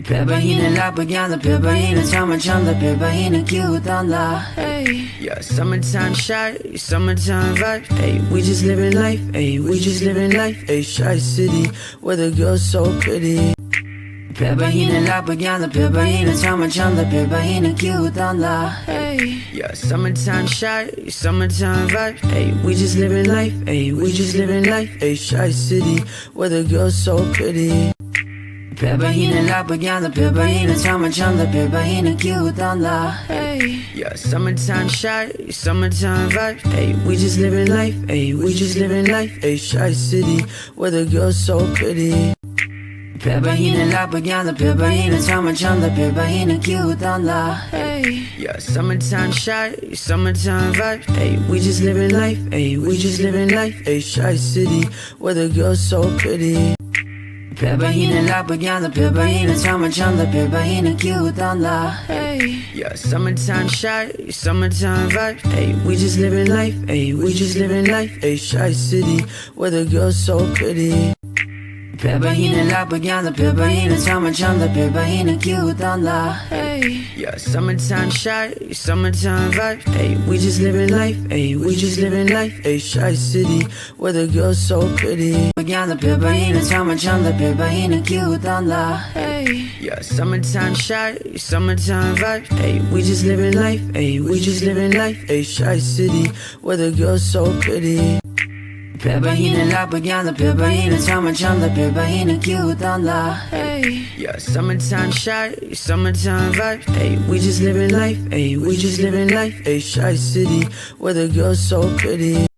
Peperine la paganda, peperine chama peperine kiutanda. Hey, yeah, summertime shy, summertime vibe. Hey, we just living life. Hey, we just living life. Hey, Shy City, where the girls so pretty. Peperine la paganda, peperine chama peperine kiutanda. Hey, yeah, summertime shy, summertime vibe. Hey, we just living life. Hey, we just living life. Hey, Shy City, where the girls so pretty. Peperine la paganda, peperine chama peperine kiutanda. Hey, yeah, summertime shy, summertime vibe. Hey, we just living life. Hey, we just living life. Hey, Shy City, where the girls so pretty. Peperine la paganda, peperine chama peperine kiutanda. Hey, yeah, summertime shy, summertime vibe. Hey, we just living life. Hey, we just living life. Hey, Shy City, where the girls so pretty. Peperine la paganda, peperine chama peperine kiutanda. Hey, yeah, summertime shy, summertime vibe. Hey, we just living life. Hey, we just living life. Hey, Shy City, where the girls so pretty. Peperine la paganda, peperine chama peperine kiutanda. Hey, yeah, summertime shy, summertime vibe. Hey, we just living life. Hey, we just living life. Hey, Shy City, where the girls so pretty. Paganda, peperine chama peperine kiutanda. Hey, yeah, summertime shy, summertime vibe. Hey, we just living life. Hey, we just living life. Hey, Shy City, where the girls so pretty. Peperine la paganda, peperine chama peperine kiutanda. Hey, yeah, summertime shy, summertime vibe. Hey, we just living life. Hey, we just living life. Hey, Shy City, where the girls so pretty.